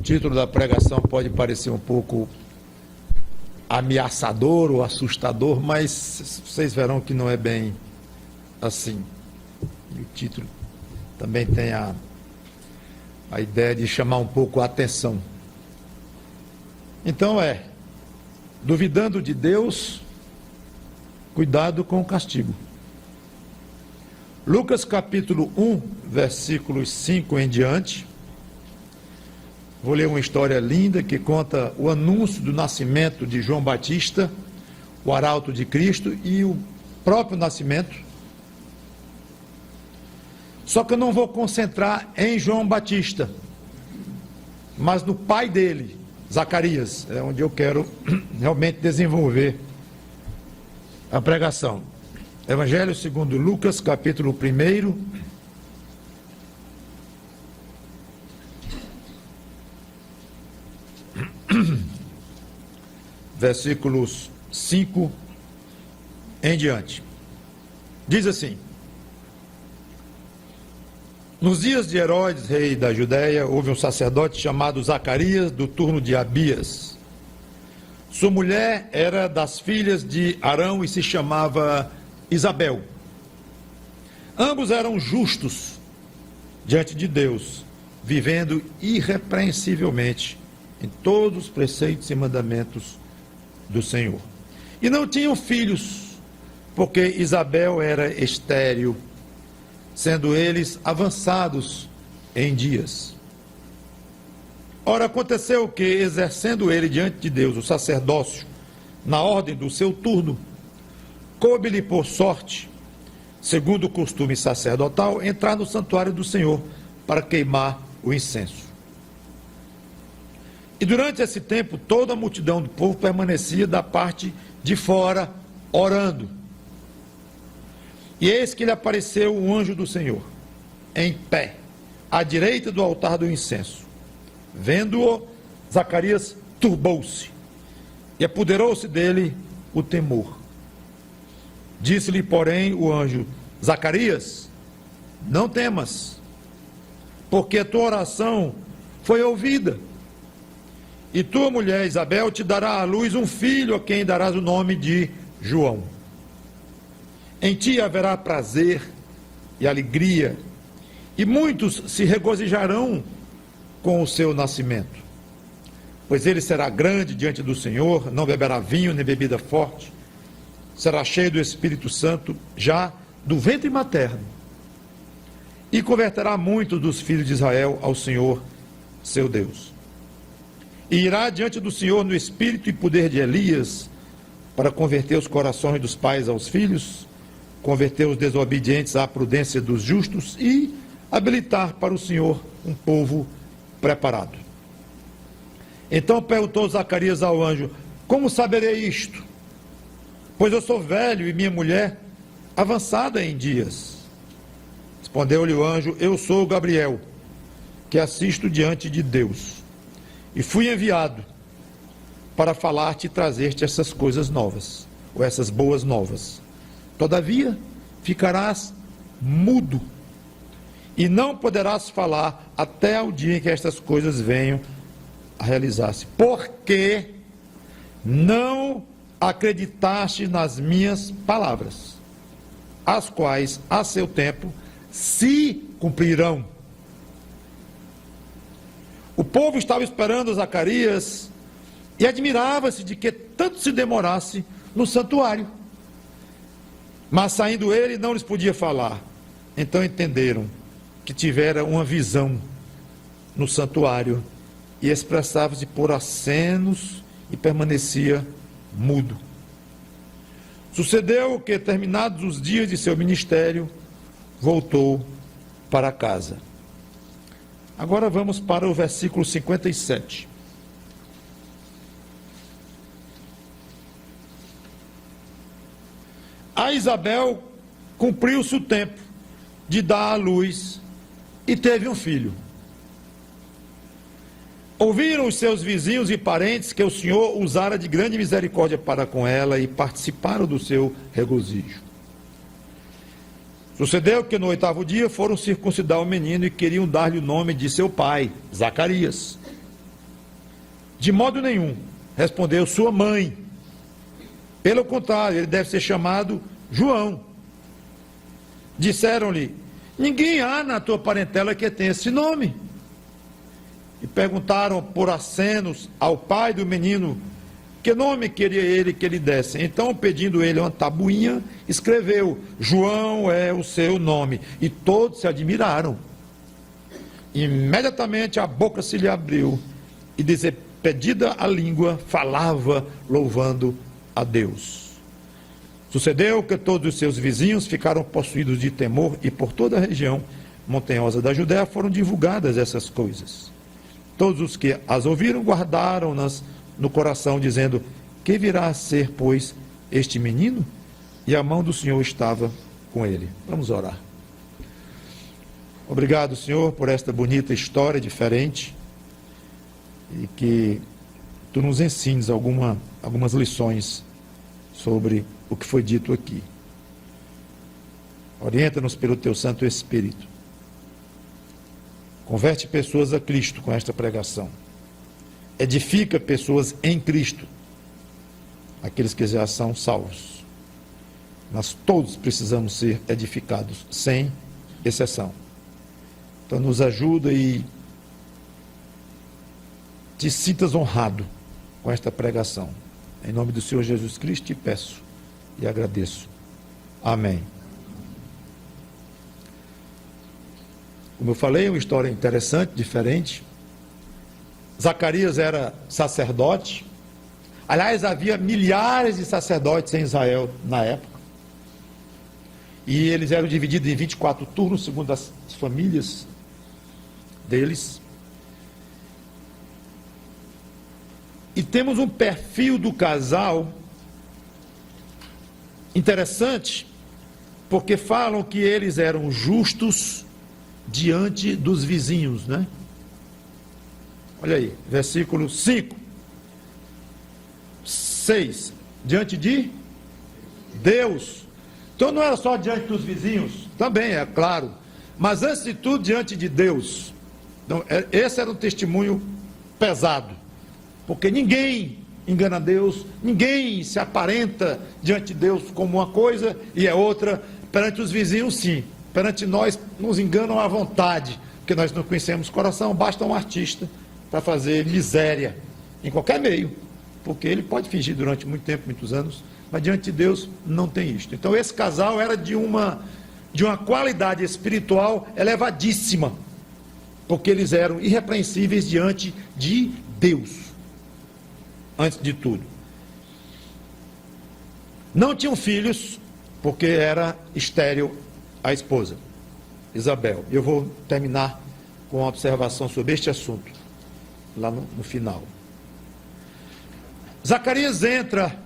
título da pregação pode parecer um pouco ameaçador ou assustador, mas vocês verão que não é bem assim. E o título também tem a ideia de chamar um pouco a atenção. Então duvidando de Deus, cuidado com o castigo. Lucas capítulo 1, versículos 5 em diante. Vou ler uma história linda que conta o anúncio do nascimento de João Batista, o arauto de Cristo, e o próprio nascimento. Só que eu não vou concentrar em João Batista, mas no pai dele, Zacarias, é onde eu quero realmente desenvolver a pregação. Evangelho segundo Lucas, capítulo 1, versículos 5 em diante. Diz assim: nos dias de Herodes, rei da Judéia, houve um sacerdote chamado Zacarias, do turno de Abias. Sua mulher era das filhas de Arão e se chamava Isabel. Ambos eram justos diante de Deus, vivendo irrepreensivelmente em todos os preceitos e mandamentos do Senhor. E não tinham filhos, porque Isabel era estéril, sendo eles avançados em dias. Ora, aconteceu que, exercendo ele diante de Deus o sacerdócio, na ordem do seu turno, coube-lhe por sorte, segundo o costume sacerdotal, entrar no santuário do Senhor para queimar o incenso. E durante esse tempo, toda a multidão do povo permanecia da parte de fora, orando. E eis que lhe apareceu um anjo do Senhor, em pé, à direita do altar do incenso. Vendo-o, Zacarias turbou-se, e apoderou-se dele o temor. Disse-lhe, porém, o anjo: Zacarias, não temas, porque a tua oração foi ouvida. E tua mulher Isabel te dará à luz um filho, a quem darás o nome de João. Em ti haverá prazer e alegria, e muitos se regozijarão com o seu nascimento. Pois ele será grande diante do Senhor, não beberá vinho nem bebida forte, será cheio do Espírito Santo, já do ventre materno, e converterá muitos dos filhos de Israel ao Senhor, seu Deus. E irá diante do Senhor no espírito e poder de Elias, para converter os corações dos pais aos filhos, converter os desobedientes à prudência dos justos e habilitar para o Senhor um povo preparado. Então perguntou Zacarias ao anjo: como saberei isto? Pois eu sou velho e minha mulher avançada em dias. Respondeu-lhe o anjo: eu sou Gabriel, que assisto diante de Deus, e fui enviado para falar-te e trazer-te essas coisas novas, ou essas boas novas. Todavia, ficarás mudo, e não poderás falar até o dia em que estas coisas venham a realizar-se. Porque não acreditaste nas minhas palavras, as quais, a seu tempo, se cumprirão. O povo estava esperando Zacarias e admirava-se de que tanto se demorasse no santuário. Mas saindo ele, não lhes podia falar. Então entenderam que tivera uma visão no santuário e expressava-se por acenos e permanecia mudo. Sucedeu que, terminados os dias de seu ministério, voltou para casa. Agora vamos para o versículo 57. A Isabel cumpriu-se o tempo de dar à luz e teve um filho. Ouviram os seus vizinhos e parentes que o Senhor usara de grande misericórdia para com ela e participaram do seu regozijo. Sucedeu que no 8º dia foram circuncidar o menino e queriam dar-lhe o nome de seu pai, Zacarias. De modo nenhum, respondeu sua mãe. Pelo contrário, ele deve ser chamado João. Disseram-lhe: ninguém há na tua parentela que tenha esse nome. E perguntaram por acenos ao pai do menino que nome queria ele que lhe desse. Então, pedindo ele uma tabuinha, escreveu: João é o seu nome. E todos se admiraram. Imediatamente a boca se lhe abriu e, despedida a língua, falava louvando a Deus. Sucedeu que todos os seus vizinhos ficaram possuídos de temor, e por toda a região montanhosa da Judéia foram divulgadas essas coisas. Todos os que as ouviram guardaram-nas no coração, dizendo: que virá a ser, pois, este menino? E a mão do Senhor estava com ele. Vamos orar. Obrigado, Senhor, por esta bonita história diferente, e que Tu nos ensines algumas lições sobre o que foi dito aqui. Orienta-nos pelo Teu Santo Espírito. Converte pessoas a Cristo com esta pregação. Edifica pessoas em Cristo, aqueles que já são salvos. Nós todos precisamos ser edificados, sem exceção. Então nos ajuda e te sintas honrado com esta pregação. Em nome do Senhor Jesus Cristo te peço e agradeço. Amém. Como eu falei, é uma história interessante, diferente. Zacarias era sacerdote. Aliás, havia milhares de sacerdotes em Israel na época. E eles eram divididos em 24 turnos, segundo as famílias deles. E temos um perfil do casal interessante, porque falam que eles eram justos diante dos vizinhos, né? Olha aí, versículo 5, 6, diante de Deus. Então não era só diante dos vizinhos, também é claro, mas antes de tudo diante de Deus. Então, esse era um testemunho pesado, porque ninguém engana Deus, ninguém se aparenta diante de Deus como uma coisa e é outra. Perante os vizinhos, sim. Perante nós, nos enganam à vontade, porque nós não conhecemos o coração. Basta um artista para fazer miséria em qualquer meio, porque ele pode fingir durante muito tempo, muitos anos, mas diante de Deus não tem isto. Então esse casal era de uma qualidade espiritual elevadíssima, porque eles eram irrepreensíveis diante de Deus, antes de tudo. Não tinham filhos, porque era estéril a esposa, Isabel. Eu vou terminar com uma observação sobre este assunto, lá no final. Zacarias entra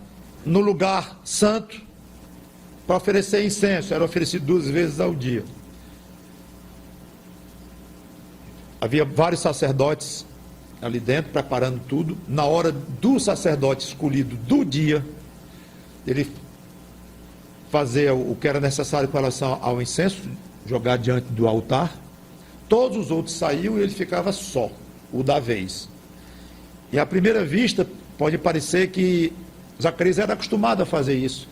no lugar santo para oferecer incenso. Era oferecido 2 vezes ao dia. Havia vários sacerdotes ali dentro, preparando tudo. Na hora do sacerdote escolhido do dia, ele fazia o que era necessário com relação ao incenso, jogar diante do altar. Todos os outros saíam e ele ficava só, o da vez. E à primeira vista, pode parecer que Zacarias era acostumado a fazer isso.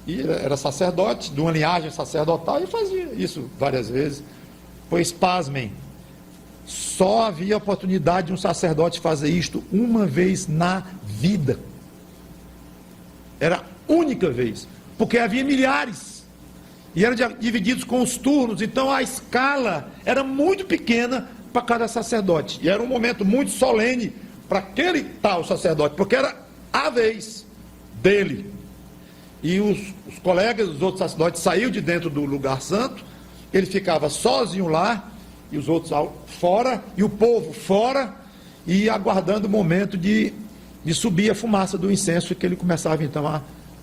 E era sacerdote, de uma linhagem sacerdotal, e fazia isso várias vezes. Pois, pasmem, só havia oportunidade de um sacerdote fazer isto uma vez na vida. Era a única vez, porque havia milhares, e eram divididos com os turnos, então a escala era muito pequena para cada sacerdote, e era um momento muito solene para aquele tal sacerdote, porque era a vez dele. E os colegas, os outros sacerdotes, saíam de dentro do lugar santo, ele ficava sozinho lá, e os outros fora, e o povo fora, e aguardando o momento de subir a fumaça do incenso, que ele começava então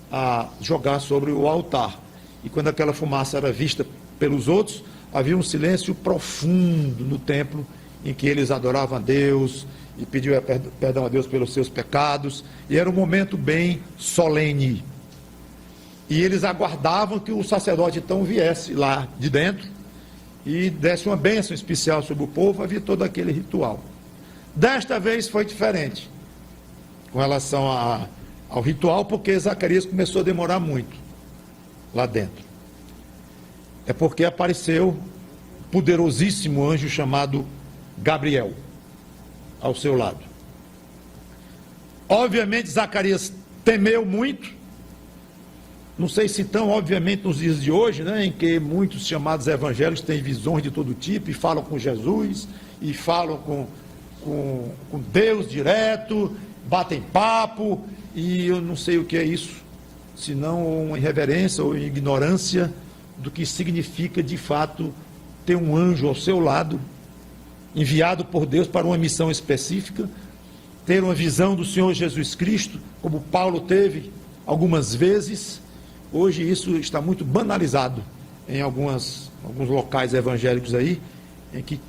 a jogar sobre o altar. E quando aquela fumaça era vista pelos outros, havia um silêncio profundo no templo, em que eles adoravam a Deus e pediam perdão a Deus pelos seus pecados, e era um momento bem solene. E eles aguardavam que o sacerdote então viesse lá de dentro e desse uma bênção especial sobre o povo. Havia todo aquele ritual. Desta vez foi diferente. com relação ao ritual, porque Zacarias começou a demorar muito lá dentro. É porque apareceu um poderosíssimo anjo chamado Gabriel ao seu lado. Obviamente Zacarias temeu muito, não sei se tão obviamente nos dias de hoje, né, em que muitos chamados evangélicos têm visões de todo tipo e falam com Jesus, e falam com Deus direto, batem papo, e eu não sei o que é isso, senão uma irreverência ou ignorância do que significa de fato ter um anjo ao seu lado, enviado por Deus para uma missão específica, ter uma visão do Senhor Jesus Cristo, como Paulo teve algumas vezes. Hoje isso está muito banalizado em alguns locais evangélicos aí, em que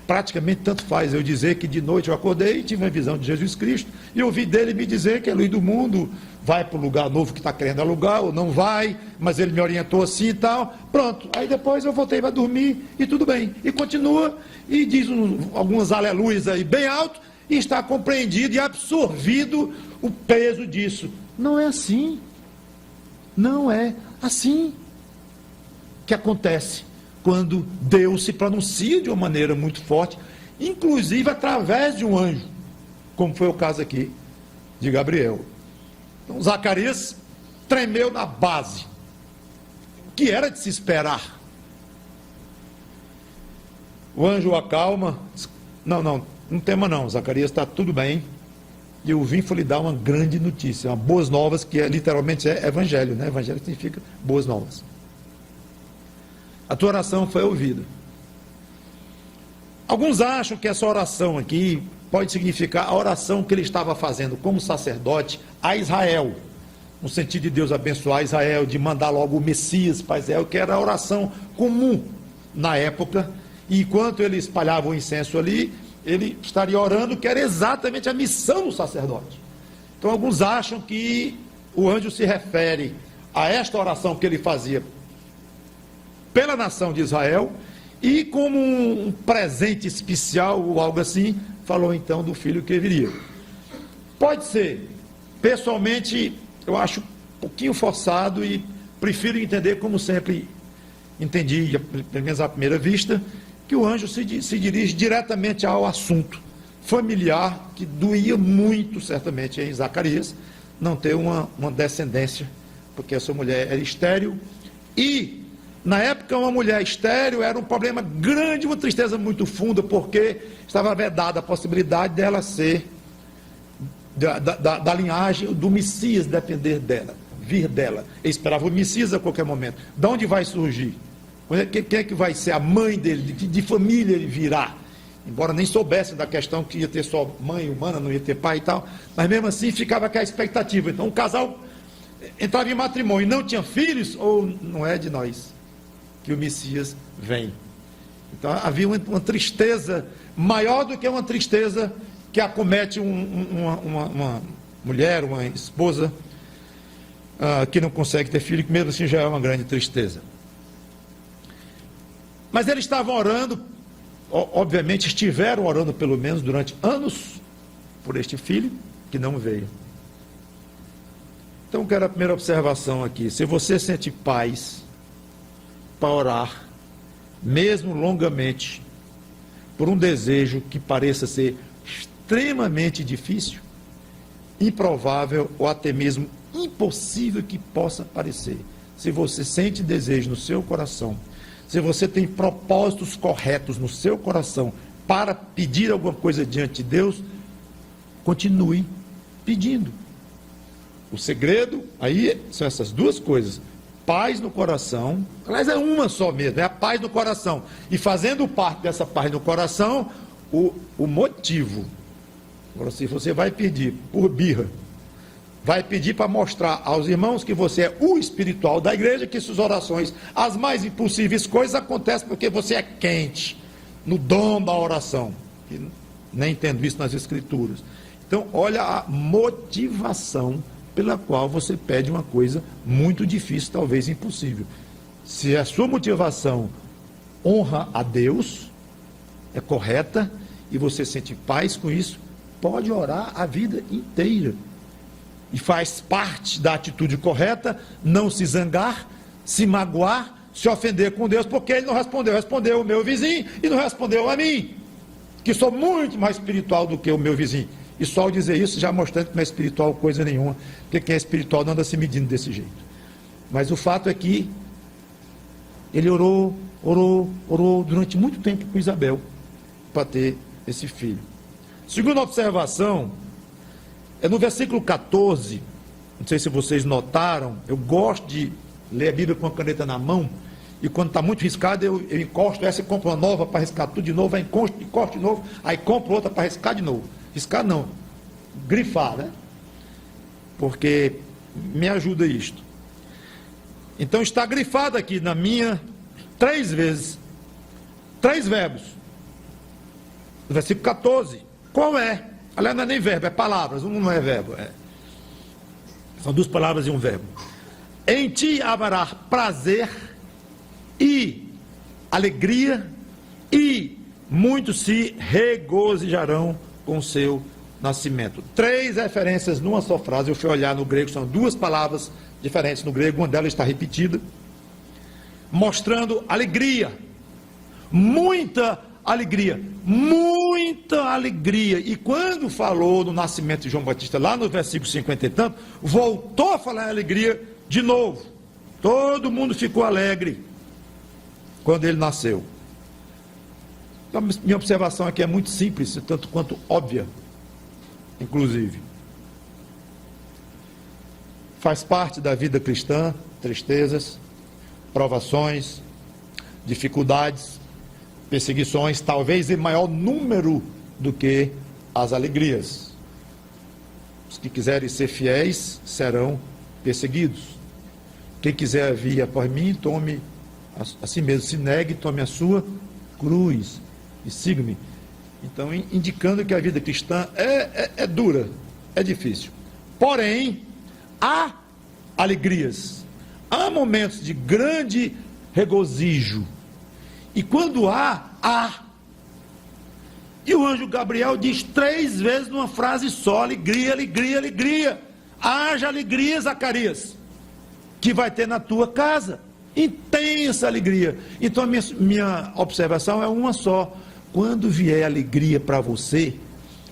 praticamente tanto faz eu dizer que de noite eu acordei e tive uma visão de Jesus Cristo, e ouvi dele me dizer que é luz do mundo, vai para o lugar novo que está querendo alugar, ou não vai, mas ele me orientou assim e tal, pronto, aí depois eu voltei para dormir, e tudo bem, e continua, e diz algumas aleluias aí bem alto, e está compreendido e absorvido o peso disso. Não é assim, não é assim que acontece quando Deus se pronuncia de uma maneira muito forte, inclusive através de um anjo, como foi o caso aqui de Gabriel. Então Zacarias tremeu na base, que era de se esperar. O anjo o acalma, não tema não, Zacarias, está tudo bem, e eu vim lhe dar uma grande notícia, uma boas novas, que literalmente é evangelho, né? Evangelho significa boas novas. A tua oração foi ouvida. Alguns acham que essa oração aqui pode significar a oração que ele estava fazendo como sacerdote a Israel, no sentido de Deus abençoar Israel, de mandar logo o Messias para Israel, que era a oração comum na época, e enquanto ele espalhava o incenso ali, ele estaria orando, que era exatamente a missão do sacerdote. Então alguns acham que o anjo se refere a esta oração que ele fazia pela nação de Israel, e como um presente especial ou algo assim, falou então do filho que viria. Pode ser, pessoalmente eu acho um pouquinho forçado, e prefiro entender como sempre entendi, pelo menos à primeira vista, que o anjo se dirige diretamente ao assunto familiar, que doía muito, certamente, em Zacarias, não ter uma descendência, porque essa mulher era estéril, e, na época, uma mulher estéril era um problema grande, uma tristeza muito funda, porque estava vedada a possibilidade dela ser, da linhagem do Messias depender dela, vir dela. Ele esperava o Messias a qualquer momento. De onde vai surgir? Quem é que vai ser a mãe dele? De família ele virá? Embora nem soubessem da questão que ia ter só mãe humana, não ia ter pai e tal, mas mesmo assim ficava aquela expectativa. Então o casal entrava em matrimônio e não tinha filhos, ou não é de nós que o Messias vem. Então havia uma tristeza maior do que uma tristeza que acomete uma mulher, uma esposa que não consegue ter filho, que mesmo assim já é uma grande tristeza. Mas eles estavam orando, obviamente estiveram orando pelo menos durante anos por este filho que não veio. Então quero a primeira observação aqui: se você sente paz para orar, mesmo longamente, por um desejo que pareça ser extremamente difícil, improvável ou até mesmo impossível que possa parecer, se você sente desejo no seu coração, se você tem propósitos corretos no seu coração para pedir alguma coisa diante de Deus, continue pedindo. O segredo aí são essas duas coisas: paz no coração, aliás é uma só mesmo, é a paz no coração, e fazendo parte dessa paz no coração, o motivo. Agora, se você vai pedir por birra, vai pedir para mostrar aos irmãos que você é o espiritual da igreja, que suas orações, as mais impossíveis coisas, acontecem porque você é quente no dom da oração. E nem entendo isso nas escrituras. Então, olha a motivação pela qual você pede uma coisa muito difícil, talvez impossível. Se a sua motivação honra a Deus, é correta, e você sente paz com isso, pode orar a vida inteira. E faz parte da atitude correta não se zangar, se magoar, se ofender com Deus, porque ele não respondeu. Respondeu o meu vizinho e não respondeu a mim, que sou muito mais espiritual do que o meu vizinho. E só ao dizer isso, já mostrando que não é espiritual coisa nenhuma, porque quem é espiritual não anda se medindo desse jeito. Mas o fato é que ele orou durante muito tempo com Isabel, para ter esse filho. Segunda observação, é no versículo 14, não sei se vocês notaram, eu gosto de ler a Bíblia com a caneta na mão, e quando está muito riscado, eu encosto essa e compro uma nova para riscar tudo de novo, aí encosto de novo, aí compro outra para riscar de novo. Riscar não, grifar, né? Porque me ajuda isto. Então está grifado aqui na minha 3 vezes, 3 verbos. No versículo 14, qual é? Aliás, não é nem verbo, é palavras, um não é verbo. São 2 palavras e um verbo. Em ti haverá prazer e alegria, e muitos se regozijarão com o seu nascimento. 3 referências numa só frase. Eu fui olhar no grego, são 2 palavras diferentes no grego, uma delas está repetida, mostrando alegria, muita alegria, muita alegria. E quando falou do nascimento de João Batista, lá no versículo 50 e tanto, voltou a falar em alegria de novo. Todo mundo ficou alegre quando ele nasceu. Então, minha observação aqui é muito simples, tanto quanto óbvia, inclusive. Faz parte da vida cristã, tristezas, provações, dificuldades, perseguições, talvez em maior número do que as alegrias. Os que quiserem ser fiéis serão perseguidos. Quem quiser vir após mim, tome a si mesmo, se negue, tome a sua cruz e siga-me. Então, indicando que a vida cristã é dura, é difícil. Porém, há alegrias, há momentos de grande regozijo. E quando há. E o anjo Gabriel diz 3 vezes numa frase só: alegria, alegria, alegria. Haja alegria, Zacarias, que vai ter na tua casa. Intensa alegria. Então a minha observação é uma só. Quando vier alegria para você,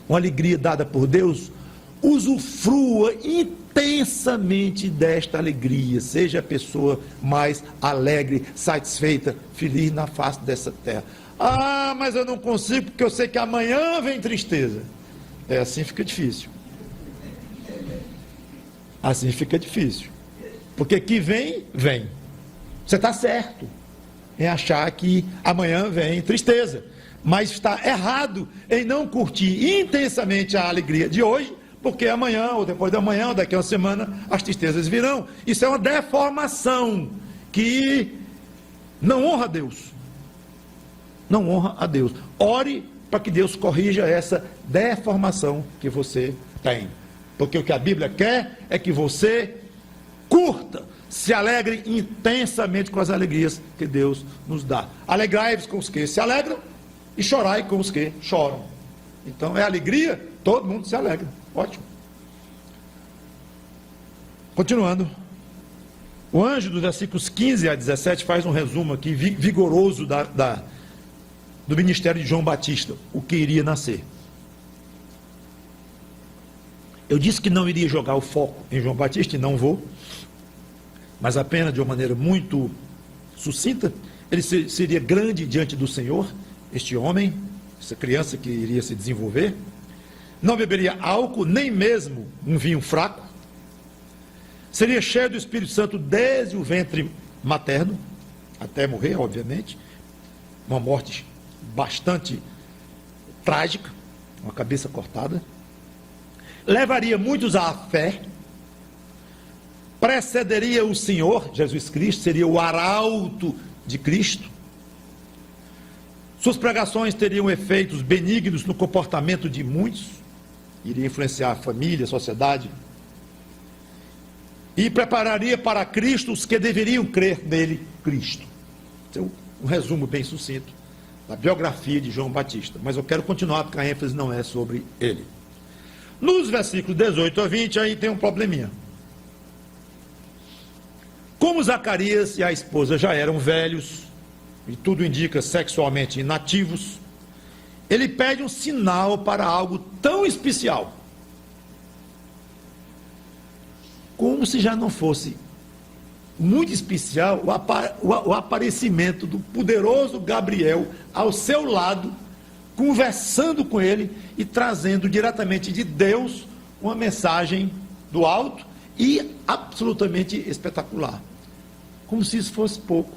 uma alegria dada por Deus, usufrua intensamente desta alegria. Seja a pessoa mais alegre, satisfeita, feliz na face dessa terra. Ah, mas eu não consigo porque eu sei que amanhã vem tristeza. Assim fica difícil. Assim fica difícil. Porque que vem, vem. Você está certo em achar que amanhã vem tristeza. Mas está errado em não curtir intensamente a alegria de hoje, porque amanhã, ou depois de amanhã, ou daqui a uma semana, as tristezas virão. Isso é uma deformação que não honra a Deus. Não honra a Deus. Ore para que Deus corrija essa deformação que você tem. Porque o que a Bíblia quer é que você curta, se alegre intensamente com as alegrias que Deus nos dá. Alegrai-vos com os que se alegram e chorai com os que choram. Então é alegria, todo mundo se alegra. Ótimo. Continuando. O anjo dos versículos 15 a 17 faz um resumo aqui vigoroso do ministério de João Batista, o que iria nascer. Eu disse que não iria jogar o foco em João Batista, e não vou, mas apenas de uma maneira muito sucinta. Ele seria grande diante do Senhor, este homem, essa criança que iria se desenvolver. Não beberia álcool, nem mesmo um vinho fraco. Seria cheio do Espírito Santo desde o ventre materno, até morrer, obviamente. Uma morte bastante trágica, uma cabeça cortada. Levaria muitos à fé. Precederia o Senhor, Jesus Cristo, seria o arauto de Cristo. Suas pregações teriam efeitos benignos no comportamento de muitos. Iria influenciar a família, a sociedade. E prepararia para Cristo os que deveriam crer nele, Cristo. Esse é um resumo bem sucinto da biografia de João Batista. Mas eu quero continuar porque a ênfase não é sobre ele. Nos versículos 18 a 20, aí tem um probleminha. Como Zacarias e a esposa já eram velhos, e tudo indica sexualmente inativos, ele pede um sinal para algo tão especial. Como se já não fosse muito especial o aparecimento do poderoso Gabriel ao seu lado, conversando com ele e trazendo diretamente de Deus uma mensagem do alto e absolutamente espetacular. Como se isso fosse pouco.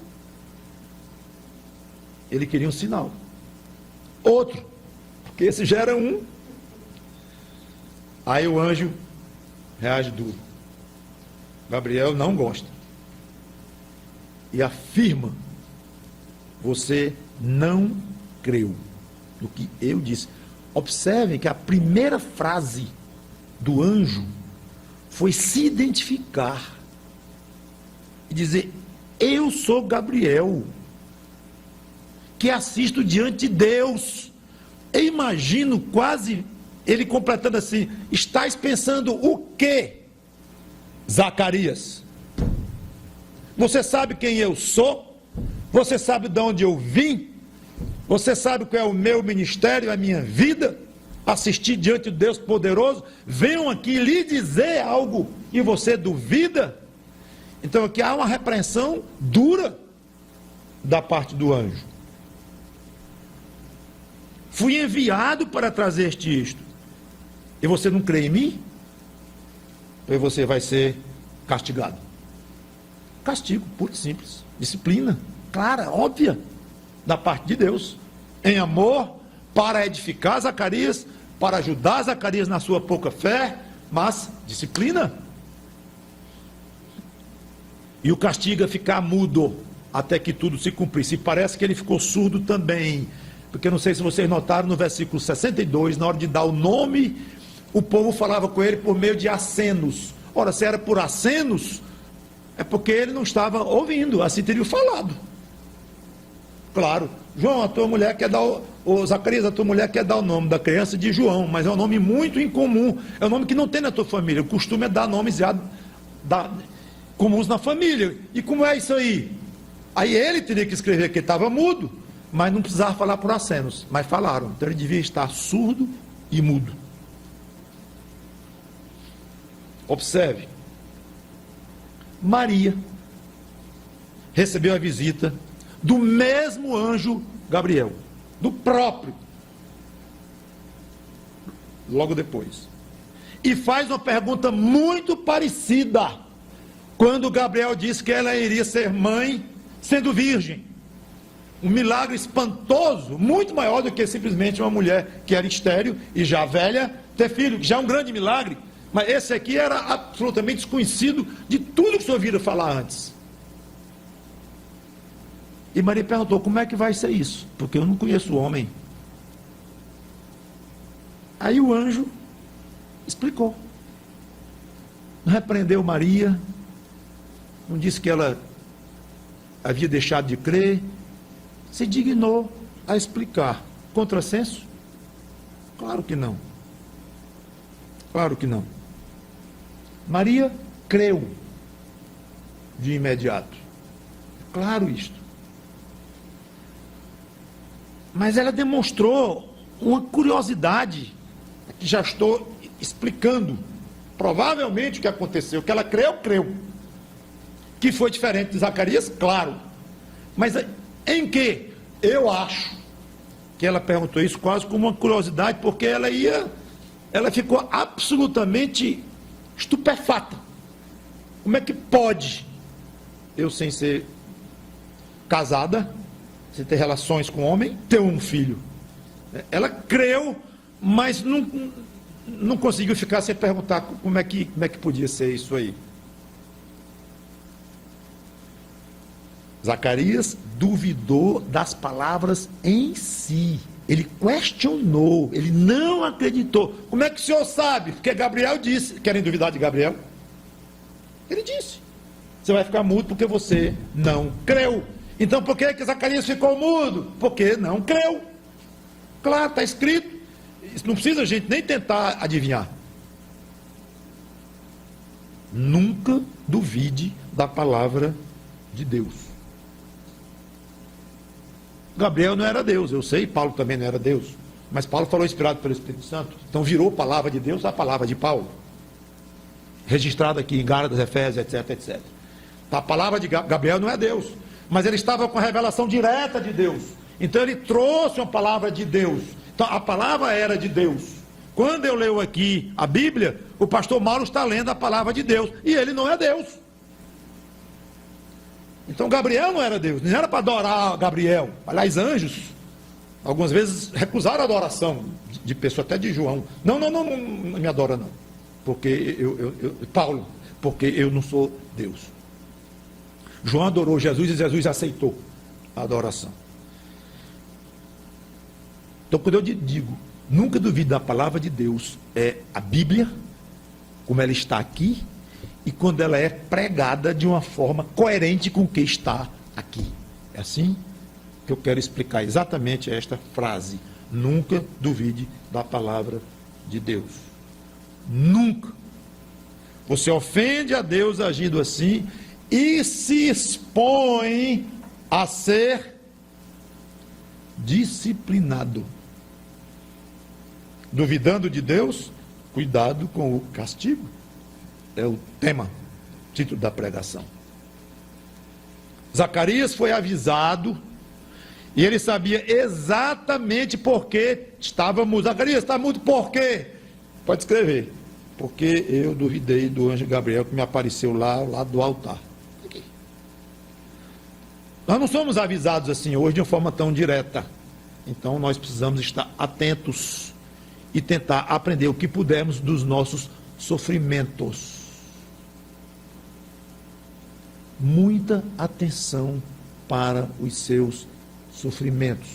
Ele queria um sinal. Outro, porque esse já era um. Aí o anjo reage duro. Gabriel não gosta. E afirma: você não creu no que eu disse. Observem que a primeira frase do anjo foi se identificar e dizer: eu sou Gabriel, que assisto diante de Deus. Eu imagino quase ele completando assim: estás pensando o quê, Zacarias? Você sabe quem eu sou? Você sabe de onde eu vim? Você sabe qual é o meu ministério, a minha vida? Assistir diante de Deus poderoso? Venham aqui lhe dizer algo e você duvida? Então aqui há uma repreensão dura da parte do anjo. Fui enviado para trazer isto. E você não crê em mim? Então você vai ser castigado. Castigo, puro e simples. Disciplina, clara, óbvia, da parte de Deus. Em amor, para edificar Zacarias, para ajudar Zacarias na sua pouca fé, mas disciplina. E o castiga ficar mudo até que tudo se cumprisse. E parece que ele ficou surdo também. Porque não sei se vocês notaram no versículo 62, na hora de dar o nome, o povo falava com ele por meio de acenos. Ora, se era por acenos, é porque ele não estava ouvindo, assim teria falado. Claro, João, a tua mulher quer dar Zacarias, a tua mulher quer dar o nome da criança de João, mas é um nome muito incomum, é um nome que não tem na tua família. O costume é dar nomes já comuns na família. E como é isso aí? Aí ele teria que escrever que estava mudo, mas não precisava falar por acenos, mas falaram. Então ele devia estar surdo e mudo. Observe. Maria recebeu a visita do mesmo anjo Gabriel, do próprio, logo depois, e faz uma pergunta muito parecida, quando Gabriel disse que ela iria ser mãe, sendo virgem, um milagre espantoso, muito maior do que simplesmente uma mulher que era estéril e já velha, ter filho, que já é um grande milagre, mas esse aqui era absolutamente desconhecido de tudo que o senhor ouvira falar antes. E Maria perguntou: como é que vai ser isso? Porque eu não conheço o homem. Aí o anjo explicou. Não repreendeu Maria, não disse que ela havia deixado de crer, se dignou a explicar. Contrassenso? Claro que não. Claro que não. Maria creu de imediato. Claro isto. Mas ela demonstrou uma curiosidade, que já estou explicando, provavelmente o que aconteceu, que ela creu, que foi diferente de Zacarias, claro, mas em que? Eu acho que ela perguntou isso quase como uma curiosidade, porque ela ficou absolutamente estupefata. Como é que pode eu, sem ser casada, sem ter relações com homem, ter um filho? Ela creu, mas não conseguiu ficar sem perguntar como é que podia ser isso aí. Zacarias duvidou das palavras em si. Ele questionou, ele não acreditou. Como é que o senhor sabe? Porque Gabriel disse. Querem duvidar de Gabriel? Ele disse: você vai ficar mudo porque você não creu. Então por que Zacarias ficou mudo? Porque não creu. Claro, está escrito. Isso não precisa a gente nem tentar adivinhar. Nunca duvide da palavra de Deus. Gabriel não era Deus, eu sei, Paulo também não era Deus, mas Paulo falou inspirado pelo Espírito Santo, então virou palavra de Deus a palavra de Paulo, registrada aqui em Gálatas, Efésios, etc, etc. A palavra de Gabriel não é Deus, mas ele estava com a revelação direta de Deus, então ele trouxe uma palavra de Deus, então a palavra era de Deus. Quando eu leio aqui a Bíblia, o pastor Mauro está lendo a palavra de Deus, e ele não é Deus. Então Gabriel não era Deus, não era para adorar Gabriel. Aliás, anjos, algumas vezes recusaram a adoração de pessoa, até de João. Não me adora não, porque Paulo, porque eu não sou Deus. João adorou Jesus e Jesus aceitou a adoração. Então quando eu digo, nunca duvide da palavra de Deus, é a Bíblia, como ela está aqui, e quando ela é pregada de uma forma coerente com o que está aqui. É assim que eu quero explicar exatamente esta frase. Nunca duvide da palavra de Deus. Nunca. Você ofende a Deus agindo assim e se expõe a ser disciplinado. Duvidando de Deus, cuidado com o castigo. É o tema, título da pregação. Zacarias foi avisado e ele sabia exatamente por que estava mudo. Zacarias, está mudo por quê? Pode escrever. Porque eu duvidei do anjo Gabriel que me apareceu lá ao lado do altar. Aqui. Nós não somos avisados assim hoje de uma forma tão direta. Então nós precisamos estar atentos e tentar aprender o que pudermos dos nossos sofrimentos. Muita atenção para os seus sofrimentos.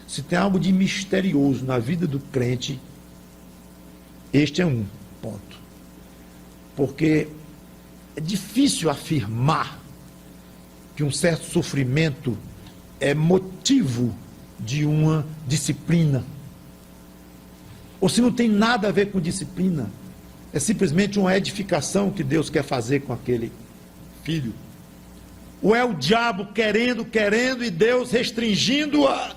Se tem algo de misterioso na vida do crente, este é um ponto. Porque é difícil afirmar que um certo sofrimento é motivo de uma disciplina. Ou se não tem nada a ver com disciplina, é simplesmente uma edificação que Deus quer fazer com aquele filho. Ou é o diabo querendo, e Deus restringindo a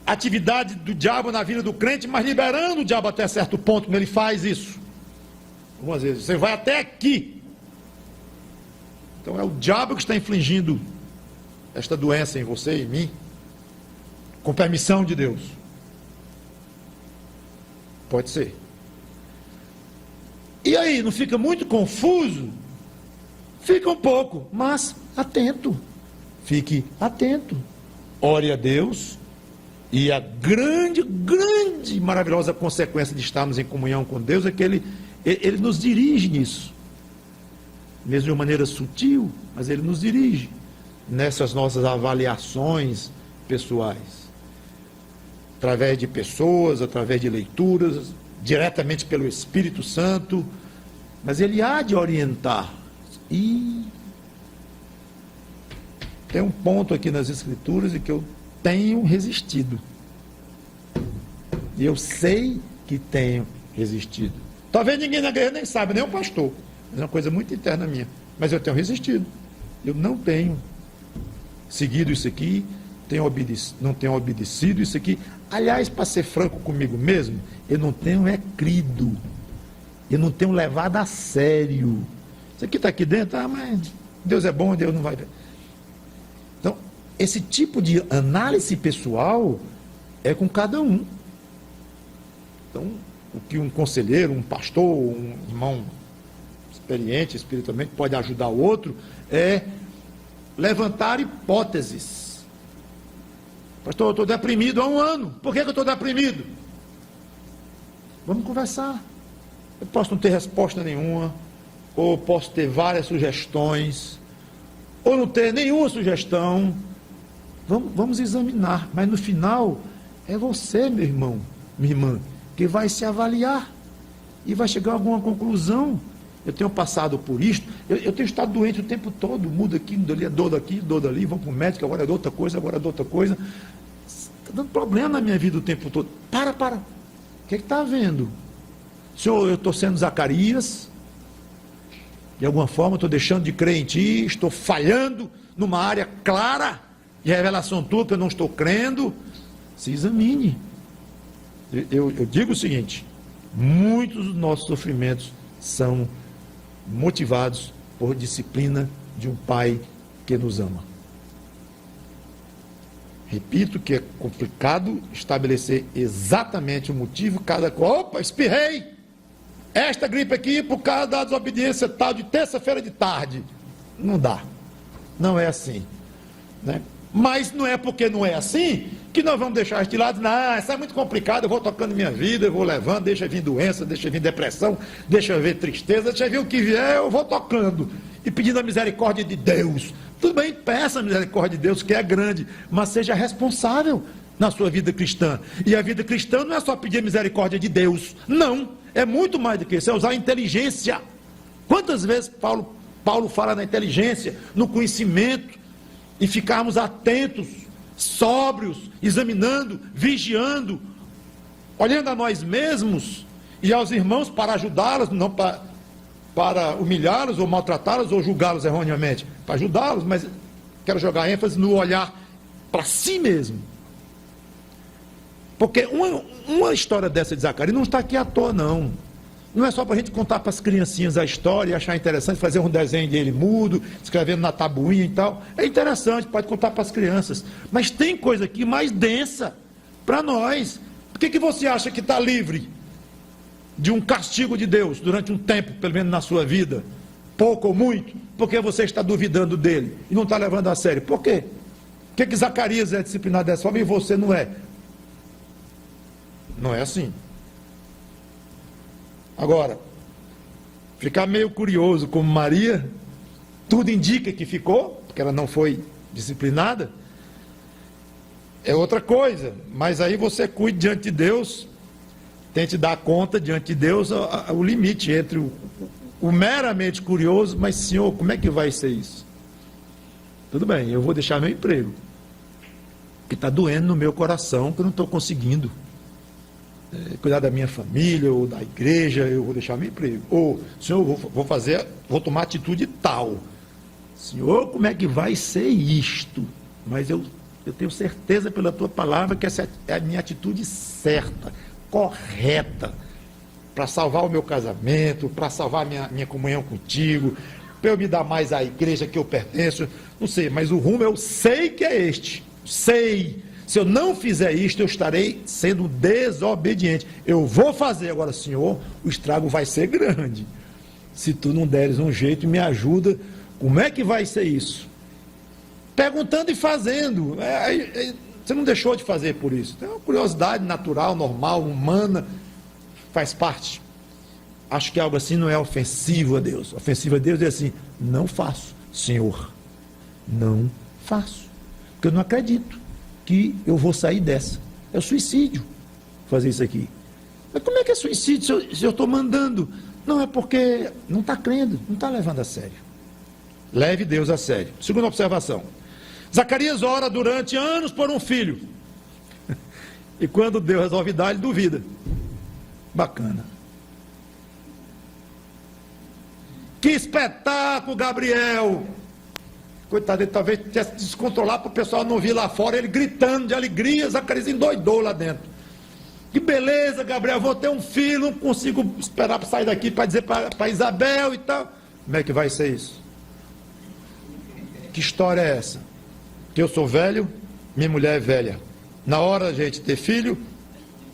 atividade do diabo na vida do crente, mas liberando o diabo até certo ponto, quando ele faz isso. Algumas vezes, você vai até aqui. Então é o diabo que está infligindo esta doença em você e em mim, com permissão de Deus. Pode ser. E aí, não fica muito confuso? Fica um pouco, mas atento. Fique atento. Ore a Deus. E a grande, maravilhosa consequência de estarmos em comunhão com Deus é que Ele nos dirige nisso. Mesmo de uma maneira sutil, mas Ele nos dirige nessas nossas avaliações pessoais. Através de pessoas, através de leituras, diretamente pelo Espírito Santo. Mas Ele há de orientar. E tem um ponto aqui nas Escrituras em que eu tenho resistido. E eu sei que tenho resistido. Talvez ninguém na igreja nem saiba, nem o pastor. Mas é uma coisa muito interna minha. Mas eu tenho resistido. Eu não tenho seguido isso aqui, não tenho obedecido isso aqui. Aliás, para ser franco comigo mesmo, eu não tenho crido. Eu não tenho levado a sério. Isso aqui está aqui dentro, mas Deus é bom, Deus não vai ver. Então, esse tipo de análise pessoal é com cada um. Então, o que um conselheiro, um pastor, um irmão experiente espiritualmente pode ajudar o outro é levantar hipóteses. Pastor, eu estou deprimido há 1 ano. Por que eu estou deprimido? Vamos conversar. Eu posso não ter resposta nenhuma, ou posso ter várias sugestões, ou não ter nenhuma sugestão. Vamos examinar, mas no final é você, meu irmão, minha irmã, que vai se avaliar e vai chegar a alguma conclusão. Eu tenho passado por isto, eu tenho estado doente o tempo todo, muda aqui, dor daqui, dor dali, vou para o médico, agora é de outra coisa, está dando problema na minha vida o tempo todo. Para, o que está havendo? Senhor, eu estou sendo Zacarias, De alguma forma, estou deixando de crer em ti, estou falhando numa área clara de revelação tua que eu não estou crendo. Se examine. Eu digo o seguinte: muitos dos nossos sofrimentos são motivados por disciplina de um pai que nos ama. Repito que é complicado estabelecer exatamente o motivo, cada qual. Opa, espirrei! Esta gripe aqui por causa da desobediência tal de terça-feira de tarde. Não dá. Não é assim. Né? Mas não é porque não é assim que nós vamos deixar isso de lado. Não, isso é muito complicado, eu vou tocando minha vida, eu vou levando, deixa vir doença, deixa vir depressão, deixa vir tristeza, deixa vir o que vier, eu vou tocando. E pedindo a misericórdia de Deus. Tudo bem, peça a misericórdia de Deus, que é grande, mas seja responsável na sua vida cristã. E a vida cristã não é só pedir a misericórdia de Deus. Não, é muito mais do que isso, é usar a inteligência. Quantas vezes Paulo fala na inteligência, no conhecimento, e ficarmos atentos, sóbrios, examinando, vigiando, olhando a nós mesmos e aos irmãos para ajudá-los, não para humilhá-los ou maltratá-los ou julgá-los erroneamente, para ajudá-los, mas quero jogar ênfase no olhar para si mesmo. Porque uma história dessa de Zacarias não está aqui à toa, não. Não é só para a gente contar para as criancinhas a história e achar interessante, fazer um desenho dele mudo, escrevendo na tabuinha e tal. É interessante, pode contar para as crianças. Mas tem coisa aqui mais densa para nós. Por que você acha que está livre de um castigo de Deus durante um tempo, pelo menos na sua vida? Pouco ou muito? Porque você está duvidando dele e não está levando a sério. Por quê? Por que Zacarias é disciplinado dessa forma e você não é? Não é assim. Agora, ficar meio curioso como Maria, tudo indica que ficou, porque ela não foi disciplinada, é outra coisa. Mas aí você cuide diante de Deus, tente dar conta diante de Deus o limite entre o meramente curioso, mas Senhor, como é que vai ser isso? Tudo bem, eu vou deixar meu emprego, que está doendo no meu coração, que eu não estou conseguindo cuidar da minha família ou da igreja, eu vou deixar meu emprego. Ou, Senhor, vou tomar atitude tal. Senhor, como é que vai ser isto? Mas eu tenho certeza pela tua palavra que essa é a minha atitude certa, correta, para salvar o meu casamento, para salvar minha comunhão contigo, para eu me dar mais à igreja que eu pertenço. Não sei, mas o rumo eu sei que é este. Sei. Se eu não fizer isto, eu estarei sendo desobediente. Eu vou fazer. Agora, Senhor, o estrago vai ser grande. Se tu não deres um jeito, me ajuda. Como é que vai ser isso? Perguntando e fazendo. Você não deixou de fazer por isso. É uma curiosidade natural, normal, humana. Faz parte. Acho que algo assim não é ofensivo a Deus. Ofensivo a Deus é assim: não faço, Senhor. Não faço. Porque eu não acredito que eu vou sair dessa. É suicídio fazer isso aqui. Mas como é que é suicídio se eu estou mandando? Não, é porque não está crendo, não está levando a sério. Leve Deus a sério. Segunda observação: Zacarias ora durante anos por um filho. E quando Deus resolve dar, ele duvida. Bacana. Que espetáculo, Gabriel! Coitado, ele talvez tivesse que descontrolar para o pessoal não vir lá fora, ele gritando de alegria. Zacarias endoidou lá dentro. Que beleza, Gabriel, vou ter um filho, não consigo esperar para sair daqui para dizer para Isabel e tal. Como é que vai ser isso? Que história é essa? Que eu sou velho, minha mulher é velha. Na hora de a gente ter filho,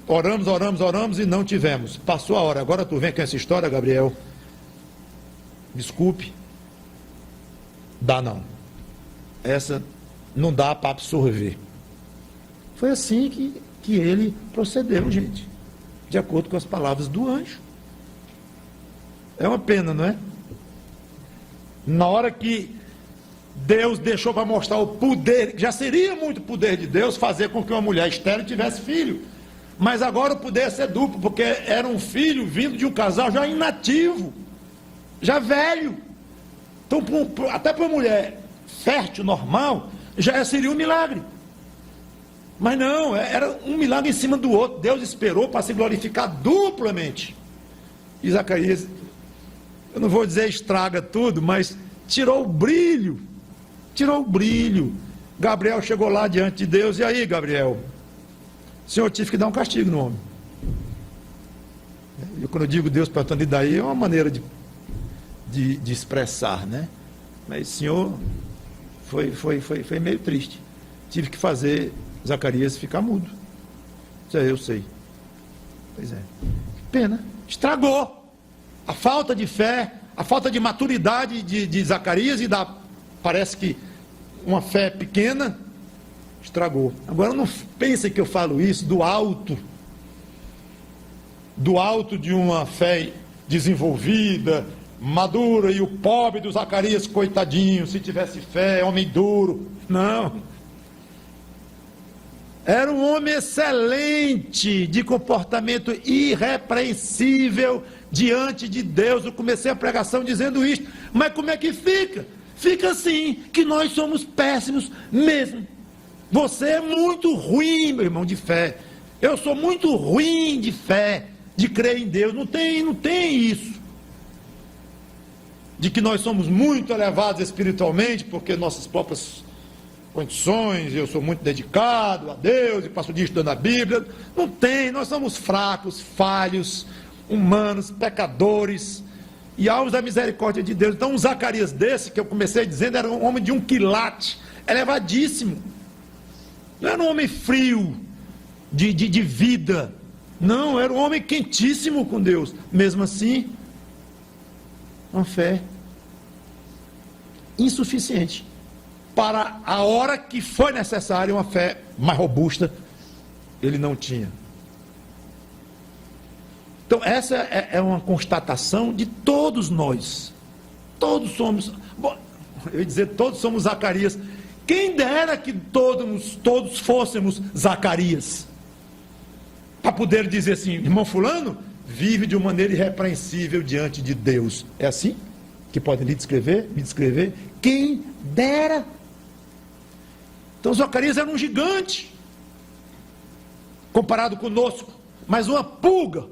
oramos e não tivemos. Passou a hora, agora tu vem com essa história, Gabriel. Desculpe. Dá não. Essa não dá para absorver. Foi assim que ele procedeu, gente, de acordo com as palavras do anjo. É uma pena, não é? Na hora que Deus deixou para mostrar o poder, já seria muito poder de Deus fazer com que uma mulher estéril tivesse filho, mas agora o poder ia ser duplo, porque era um filho vindo de um casal já inativo, já velho. Então, até para uma mulher fértil, normal, já seria um milagre. Mas não, era um milagre em cima do outro. Deus esperou para se glorificar duplamente. E Zacarias eu não vou dizer estraga tudo, mas tirou o brilho. Tirou o brilho. Gabriel chegou lá diante de Deus, e aí, Gabriel? O Senhor tive que dar um castigo no homem. E quando eu digo Deus perguntando, e daí é uma maneira de expressar, né? Mas o Senhor foi meio triste. Tive que fazer Zacarias ficar mudo. Eu sei. Pois é. Que pena. Estragou. A falta de fé, a falta de maturidade de Zacarias parece que uma fé pequena, estragou. Agora não pensem que eu falo isso do alto de uma fé desenvolvida, madura, e o pobre do Zacarias, coitadinho, se tivesse fé, homem duro. Não. Era um homem excelente, de comportamento irrepreensível diante de Deus. Eu comecei a pregação dizendo isto, mas como é que fica? Fica assim, que nós somos péssimos mesmo. Você é muito ruim, meu irmão, de fé. Eu sou muito ruim de fé, de crer em Deus. Não tem isso. De que nós somos muito elevados espiritualmente, porque nossas próprias condições, eu sou muito dedicado a Deus, e passo o dia estudando a Bíblia. Não tem, nós somos fracos, falhos, humanos, pecadores, e alvos da misericórdia de Deus. Então um Zacarias desse, que eu comecei dizendo, era um homem de um quilate, elevadíssimo. Não era um homem frio, de vida. Não, era um homem quentíssimo com Deus. Mesmo assim, uma fé insuficiente para a hora que foi necessária. Uma fé mais robusta ele não tinha. Então essa é uma constatação de todos nós. Todos somos, bom, eu ia dizer, todos somos Zacarias. Quem dera que todos fôssemos Zacarias, para poder dizer assim: irmão fulano vive de uma maneira irrepreensível diante de Deus. É assim que podem me descrever? Quem dera. Então Zacarias era um gigante comparado conosco, mas uma pulga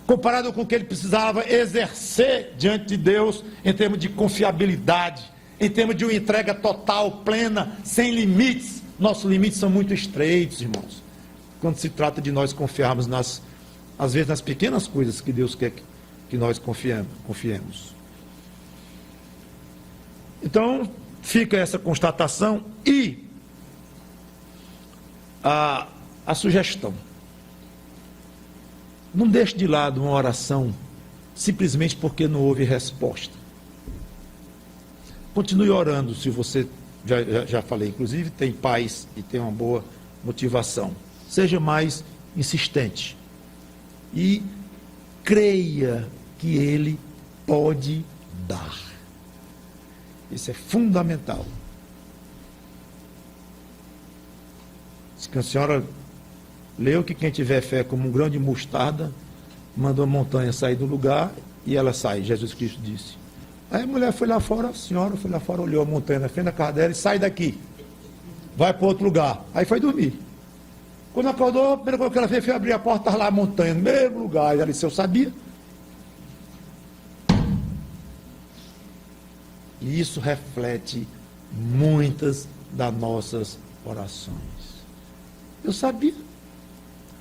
comparado com o que ele precisava exercer diante de Deus em termos de confiabilidade, em termos de uma entrega total, plena, sem limites. Nossos limites são muito estreitos, irmãos, quando se trata de nós confiarmos às vezes nas pequenas coisas que Deus quer que nós confiemos. Então fica essa constatação e a sugestão: não deixe de lado uma oração simplesmente porque não houve resposta. Continue orando. Se você, já falei, inclusive, tem paz e tem uma boa motivação, seja mais insistente e creia que Ele pode dar. Isso é fundamental. Diz que a senhora leu que quem tiver fé como um grão de mostarda, manda uma montanha sair do lugar e ela sai. Jesus Cristo disse. Aí a mulher foi lá fora, a senhora foi lá fora, olhou a montanha na frente da casa dela e sai daqui. Vai para outro lugar. Aí foi dormir. Quando acordou, a primeira coisa que ela fez foi abrir a porta, estava lá a montanha, no mesmo lugar. E ela disse: eu sabia. E isso reflete muitas das nossas orações. Eu sabia.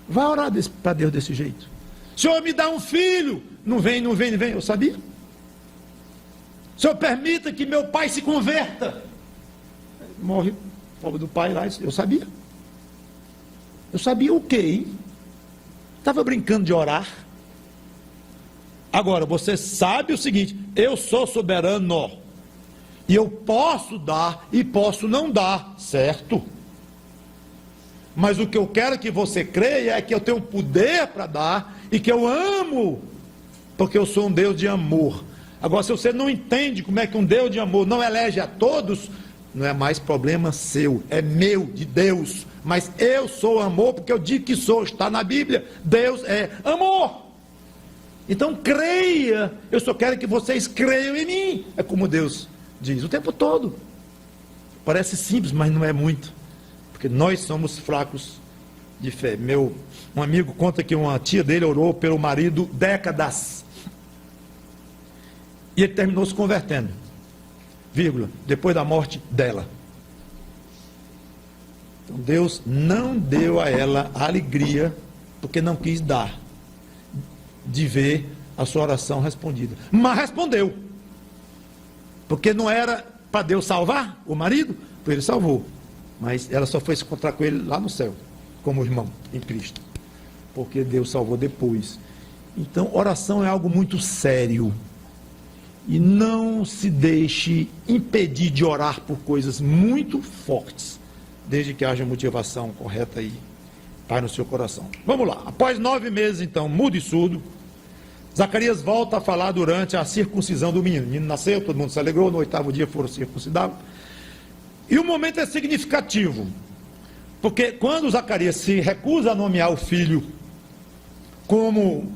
Vai orar para Deus desse jeito. Senhor, me dá um filho. Não vem. Eu sabia. Senhor, permita que meu pai se converta. Morre o pobre do pai lá. Eu sabia. Eu sabia o quê, hein? Estava brincando de orar. Agora, você sabe o seguinte: eu sou soberano. E eu posso dar e posso não dar, certo? Mas o que eu quero que você creia é que eu tenho poder para dar e que eu amo, porque eu sou um Deus de amor. Agora, se você não entende como é que um Deus de amor não elege a todos, não é mais problema seu, é meu, de Deus. Mas eu sou amor, porque eu digo que sou, está na Bíblia. Deus é amor. Então creia, eu só quero que vocês creiam em mim. É como Deus diz o tempo todo. Parece simples, mas não é muito, porque nós somos fracos de fé. Um amigo conta que uma tia dele orou pelo marido décadas. E ele terminou se convertendo, vírgula, depois da morte dela. Então Deus não deu a ela a alegria, porque não quis dar, de ver a sua oração respondida. Mas respondeu, porque não era para Deus salvar o marido, ele salvou. Mas ela só foi se encontrar com ele lá no céu, como irmão em Cristo, porque Deus salvou depois. Então, oração é algo muito sério. E não se deixe impedir de orar por coisas muito fortes, desde que haja motivação correta e paz no seu coração. Vamos lá. Após 9 meses, então, mudo e surdo, Zacarias volta a falar durante a circuncisão do menino. O menino nasceu, todo mundo se alegrou, no 8º dia foram circuncidados. E o momento é significativo, porque quando Zacarias se recusa a nomear o filho como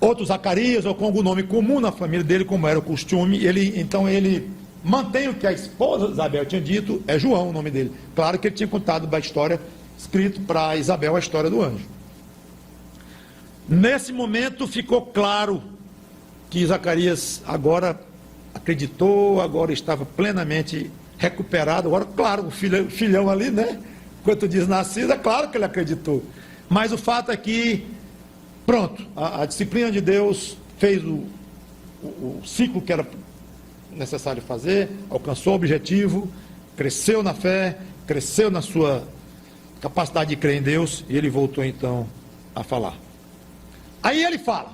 outro Zacarias, ou com algum nome comum na família dele, como era o costume, então ele mantém o que a esposa de Isabel tinha dito, é João o nome dele. Claro que ele tinha contado da história, escrito para Isabel a história do anjo. Nesse momento ficou claro que Zacarias agora acreditou, agora estava plenamente recuperado. Agora, claro, o filhão ali, né? Quanto diz nascido, é claro que ele acreditou. Mas o fato é que, pronto, a disciplina de Deus fez o ciclo que era necessário fazer, alcançou o objetivo, cresceu na fé, cresceu na sua capacidade de crer em Deus, e ele voltou então a falar. Aí ele fala,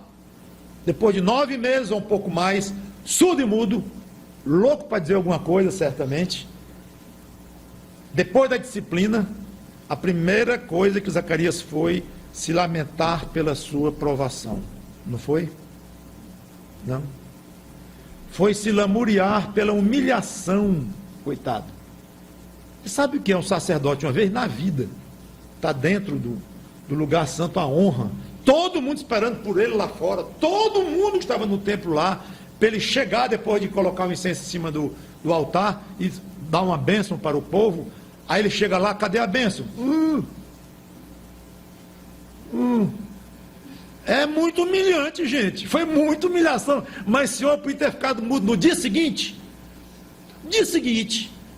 depois de 9 meses ou um pouco mais, surdo e mudo, louco para dizer alguma coisa, certamente. Depois da disciplina, a primeira coisa que Zacarias foi se lamentar pela sua provação. Não foi? Não. Foi se lamuriar pela humilhação, coitado. Você sabe o que é um sacerdote uma vez na vida? Está dentro do lugar santo, a honra. Todo mundo esperando por ele lá fora. Todo mundo que estava no templo lá, para ele chegar depois de colocar o incenso em cima do altar e dar uma bênção para o povo. Aí ele chega lá, cadê a bênção? É muito humilhante, gente. Foi muita humilhação. Mas o senhor podia ter ficado mudo no dia seguinte.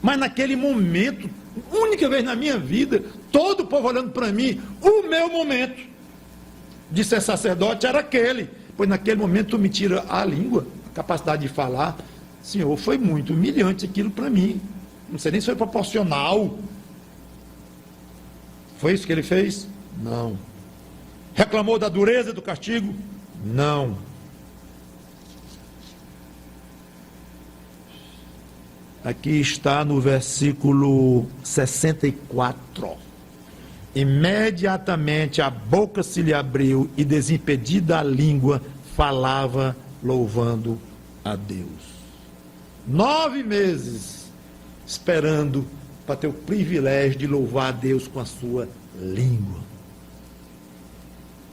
Mas naquele momento, única vez na minha vida, todo o povo olhando para mim, o meu momento de ser sacerdote era aquele. Pois naquele momento tu me tira a língua, a capacidade de falar. Senhor, foi muito humilhante aquilo para mim. Não sei nem se foi proporcional. Foi isso que ele fez? Não. Reclamou da dureza do castigo? Não. Aqui está no versículo 64. Imediatamente a boca se lhe abriu e desimpedida a língua falava louvando a Deus. 9 meses esperando para ter o privilégio de louvar a Deus com a sua língua.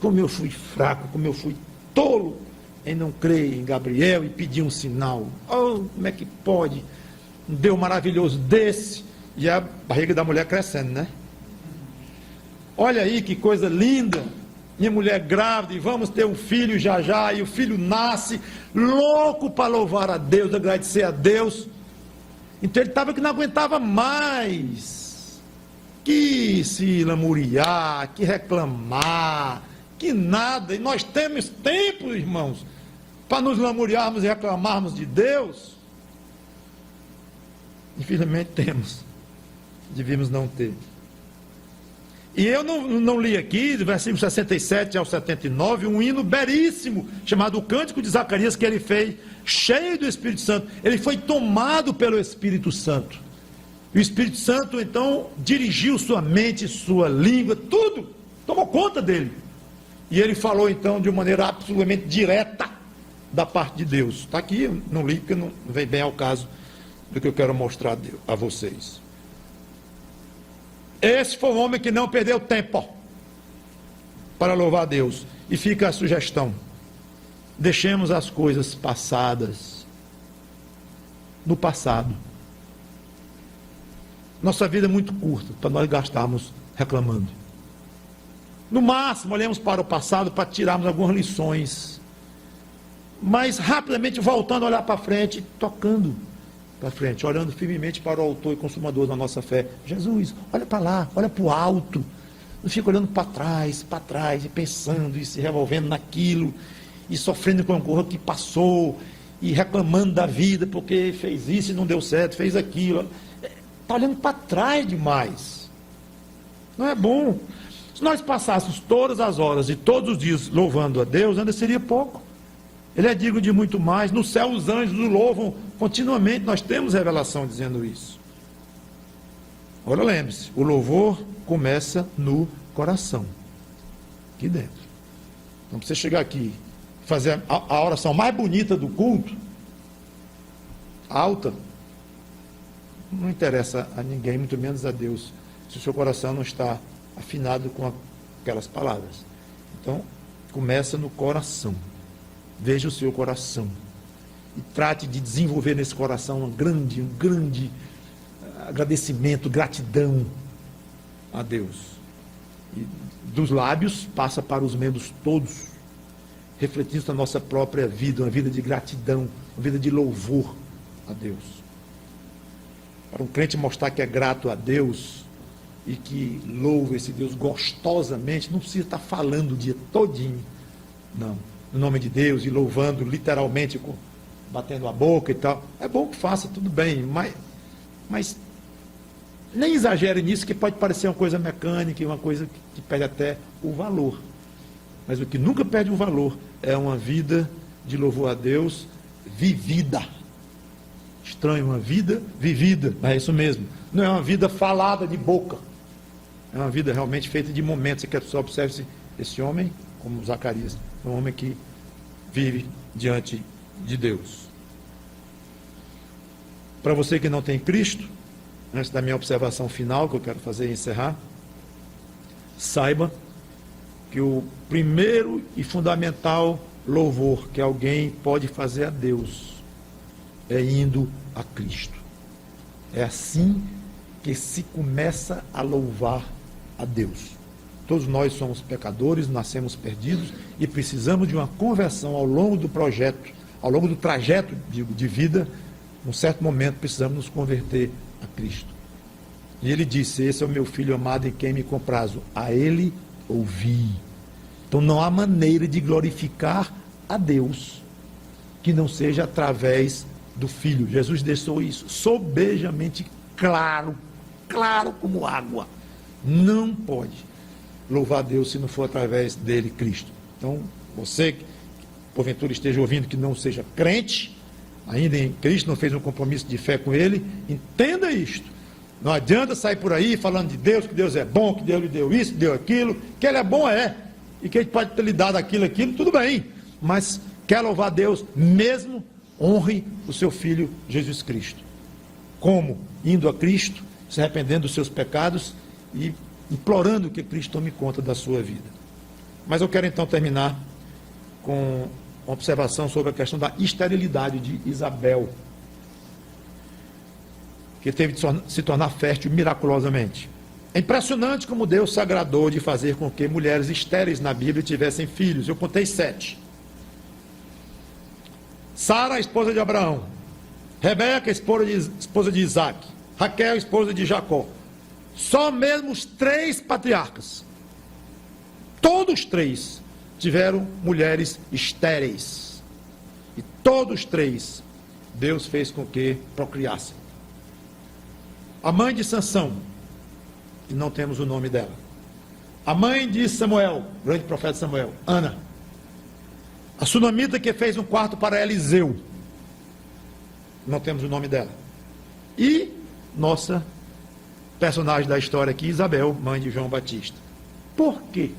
Como eu fui fraco, como eu fui tolo em não crer em Gabriel e pedir um sinal. Oh, como é que pode? Um Deus maravilhoso desse. E a barriga da mulher crescendo, né? Olha aí que coisa linda. Minha mulher grávida e vamos ter um filho já já. E o filho nasce louco para louvar a Deus, agradecer a Deus. Então ele estava que não aguentava mais. Que se lamuriar, que reclamar, que nada. E nós temos tempo, irmãos, para nos lamuriarmos e reclamarmos de Deus. Infelizmente temos. Devíamos não ter. E eu não li aqui, do versículo 67 ao 79, um hino belíssimo, chamado o Cântico de Zacarias, que ele fez, cheio do Espírito Santo. Ele foi tomado pelo Espírito Santo. E o Espírito Santo, então, dirigiu sua mente, sua língua, tudo, tomou conta dele. E ele falou, então, de uma maneira absolutamente direta da parte de Deus. Está aqui, eu não li, porque não vem bem ao caso do que eu quero mostrar a vocês. Esse foi um homem que não perdeu tempo para louvar a Deus. E fica a sugestão: deixemos as coisas passadas no passado. Nossa vida é muito curta para nós gastarmos reclamando. No máximo, olhemos para o passado para tirarmos algumas lições. mas rapidamente voltando a olhar para frente, tocando para frente, olhando firmemente para o autor e consumador da nossa fé. Jesus, olha para lá, olha para o alto. Não fica olhando para trás, e pensando, e se revolvendo naquilo, e sofrendo com o que passou, e reclamando da vida, porque fez isso e não deu certo, fez aquilo. Está olhando para trás demais. Não é bom. Se nós passássemos todas as horas e todos os dias louvando a Deus, ainda seria pouco. Ele é digno de muito mais. No céu os anjos o louvam continuamente. Nós temos revelação dizendo isso. Agora lembre-se, o louvor começa no coração, aqui dentro. Então, para você chegar aqui, fazer a oração mais bonita do culto, alta, não interessa a ninguém, muito menos a Deus, se o seu coração não está afinado com aquelas palavras. Então, começa no coração. Veja o seu coração e trate de desenvolver nesse coração um grande agradecimento, gratidão a Deus. E dos lábios passa para os membros todos, refletindo na nossa própria vida, uma vida de gratidão, uma vida de louvor a Deus. Para um crente mostrar que é grato a Deus e que louva esse Deus gostosamente, não precisa estar falando o dia todinho, não, no nome de Deus e louvando literalmente, batendo a boca e tal. É bom que faça, tudo bem, mas nem exagere nisso, que pode parecer uma coisa mecânica e uma coisa que perde até o valor. Mas o que nunca perde o valor é uma vida de louvor a Deus vivida. Estranho, uma vida vivida, mas é isso mesmo. Não é uma vida falada de boca. É uma vida realmente feita de momentos. Você quer que a pessoa observe esse homem, como Zacarias, é um homem que vive diante de Deus. Para você que não tem Cristo, antes da minha observação final, que eu quero fazer e encerrar, saiba que o primeiro e fundamental louvor que alguém pode fazer a Deus é indo a Cristo. É assim que se começa a louvar a Deus. Todos nós somos pecadores, nascemos perdidos e precisamos de uma conversão ao longo do projeto, ao longo do trajeto de vida. Num certo momento precisamos nos converter a Cristo. E ele disse: esse é o meu filho amado em quem me comprazo, a ele ouvi. Então não há maneira de glorificar a Deus que não seja através do Filho. Jesus deixou isso sobejamente claro como água. Não pode louvar a Deus se não for através dele, Cristo. Então, você que porventura esteja ouvindo que não seja crente, ainda em Cristo, não fez um compromisso de fé com ele, entenda isto. Não adianta sair por aí falando de Deus, que Deus é bom, que Deus lhe deu isso, deu aquilo, que ele é bom, e que ele pode ter lhe dado aquilo, tudo bem, mas quer louvar a Deus mesmo, honre o seu Filho Jesus Cristo. Como? Indo a Cristo, se arrependendo dos seus pecados e implorando que Cristo tome conta da sua vida. Mas eu quero então terminar com uma observação sobre a questão da esterilidade de Isabel, que teve de se tornar fértil miraculosamente. É impressionante como Deus se agradou de fazer com que mulheres estéreis na Bíblia tivessem filhos. Eu contei 7. Sara, a esposa de Abraão. Rebeca, esposa de Isaac. Raquel, esposa de Jacó. Só mesmo os 3 patriarcas. Todos 3 tiveram mulheres estéreis. E todos 3 Deus fez com que procriassem. A mãe de Sansão, e não temos o nome dela. A mãe de Samuel, grande profeta Samuel, Ana. A sunamita que fez um quarto para Eliseu, não temos o nome dela. E nossa personagem da história aqui, Isabel, mãe de João Batista. Por quê?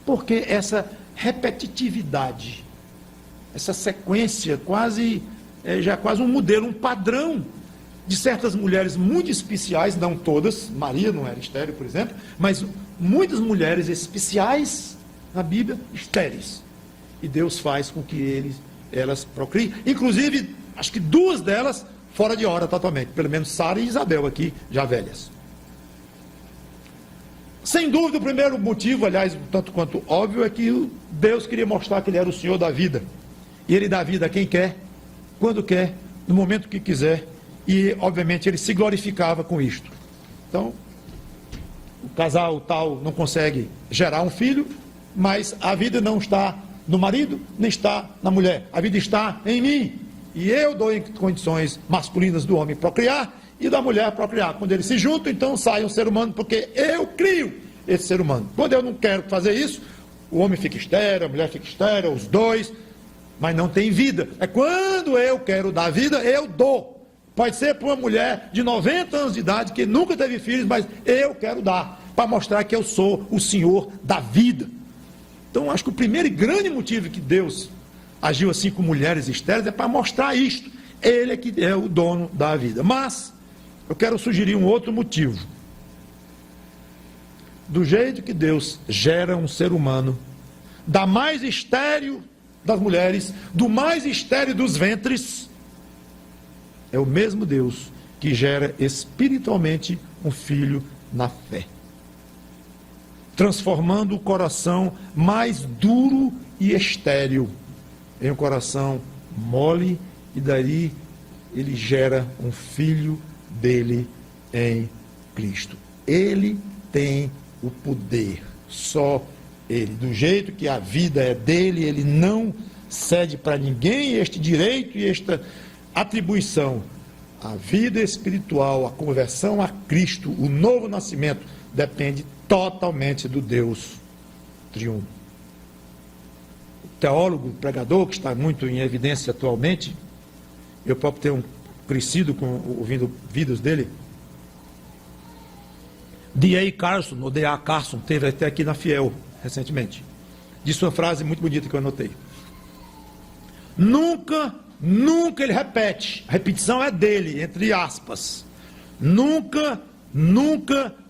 Porque essa repetitividade, essa sequência já quase um modelo, um padrão de certas mulheres muito especiais, não todas, Maria não era estéril, por exemplo, mas muitas mulheres especiais na Bíblia, estéreis. E Deus faz com que elas procriem, inclusive, acho que 2 delas fora de hora totalmente, pelo menos Sara e Isabel aqui, já velhas. Sem dúvida, o primeiro motivo, aliás, tanto quanto óbvio, é que Deus queria mostrar que ele era o Senhor da vida. E ele dá vida a quem quer, quando quer, no momento que quiser, e obviamente ele se glorificava com isto. Então, o casal tal não consegue gerar um filho, mas a vida não está no marido, nem está na mulher. A vida está em mim. E eu dou em condições masculinas do homem procriar e da mulher procriar. Quando eles se juntam, então sai um ser humano, porque eu crio esse ser humano. Quando eu não quero fazer isso, o homem fica estéril, a mulher fica estéril, os dois, mas não tem vida. É quando eu quero dar vida, eu dou. Pode ser para uma mulher de 90 anos de idade, que nunca teve filhos, mas eu quero dar, para mostrar que eu sou o Senhor da vida. Então, acho que o primeiro e grande motivo que Deus agiu assim com mulheres estéreis é para mostrar isto. Ele é que é o dono da vida. Mas, eu quero sugerir um outro motivo. Do jeito que Deus gera um ser humano, da mais estéril das mulheres, do mais estéril dos ventres, é o mesmo Deus que gera espiritualmente um filho na fé, transformando o coração mais duro e estéril em um coração mole, e daí ele gera um filho dele em Cristo. Ele tem o poder, só ele. Do jeito que a vida é dele, ele não cede para ninguém este direito e esta atribuição. A vida espiritual, a conversão a Cristo, o novo nascimento, depende totalmente do Deus triuno. O teólogo, o pregador, que está muito em evidência atualmente, eu próprio tenho crescido ouvindo vídeos dele, D.A. Carson, ou D.A. Carson, teve até aqui na Fiel, recentemente. Disse uma frase muito bonita que eu anotei. Nunca ele repete, a repetição é dele, entre aspas. Nunca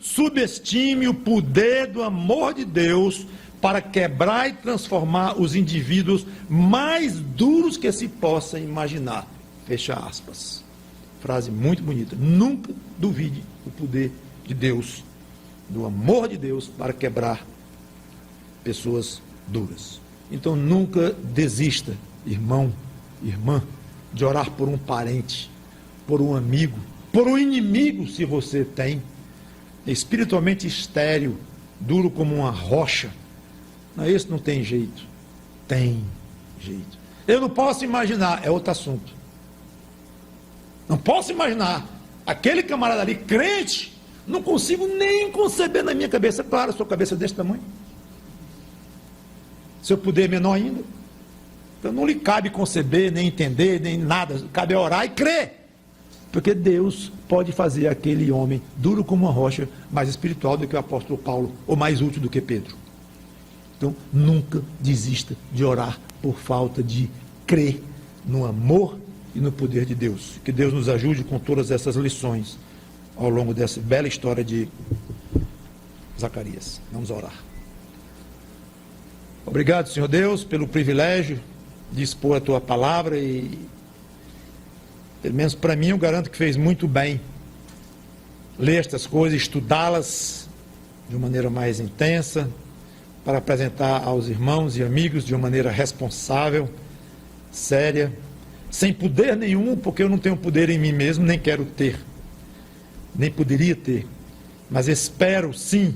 subestime o poder do amor de Deus para quebrar e transformar os indivíduos mais duros que se possa imaginar. Fecha aspas. Frase muito bonita. Nunca duvide do poder de Deus, do amor de Deus para quebrar pessoas duras. Então nunca desista, irmão, irmã, de orar por um parente, por um amigo, por um inimigo, se você tem, espiritualmente estéril, duro como uma rocha. Não, esse não tem jeito. Tem jeito. Eu não posso imaginar, é outro assunto. Não posso imaginar aquele camarada ali, crente, não consigo nem conceber na minha cabeça. Claro, sua cabeça é desse tamanho. Seu poder é menor ainda. Então não lhe cabe conceber, nem entender, nem nada. Cabe orar e crer. Porque Deus pode fazer aquele homem duro como uma rocha, mais espiritual do que o apóstolo Paulo, ou mais útil do que Pedro. Então nunca desista de orar por falta de crer no amor e no poder de Deus. Que Deus nos ajude com todas essas lições ao longo dessa bela história de Zacarias. Vamos orar. Obrigado, Senhor Deus, pelo privilégio de expor a Tua palavra e, pelo menos para mim, eu garanto que fez muito bem ler estas coisas, estudá-las de uma maneira mais intensa, para apresentar aos irmãos e amigos de uma maneira responsável, séria, sem poder nenhum, porque eu não tenho poder em mim mesmo, nem quero ter, nem poderia ter, mas espero sim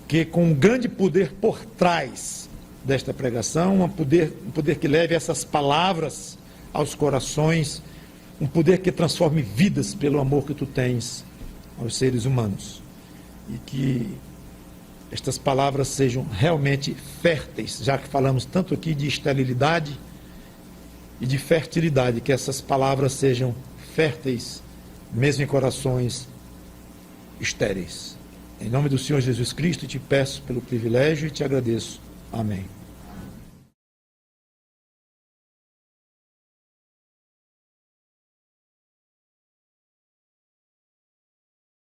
que com um grande poder por trás desta pregação, um poder que leve essas palavras aos corações, um poder que transforme vidas pelo amor que Tu tens aos seres humanos, e que estas palavras sejam realmente férteis, já que falamos tanto aqui de esterilidade e de fertilidade, que essas palavras sejam férteis, mesmo em corações estéreis. Em nome do Senhor Jesus Cristo, te peço pelo privilégio e te agradeço. Amém.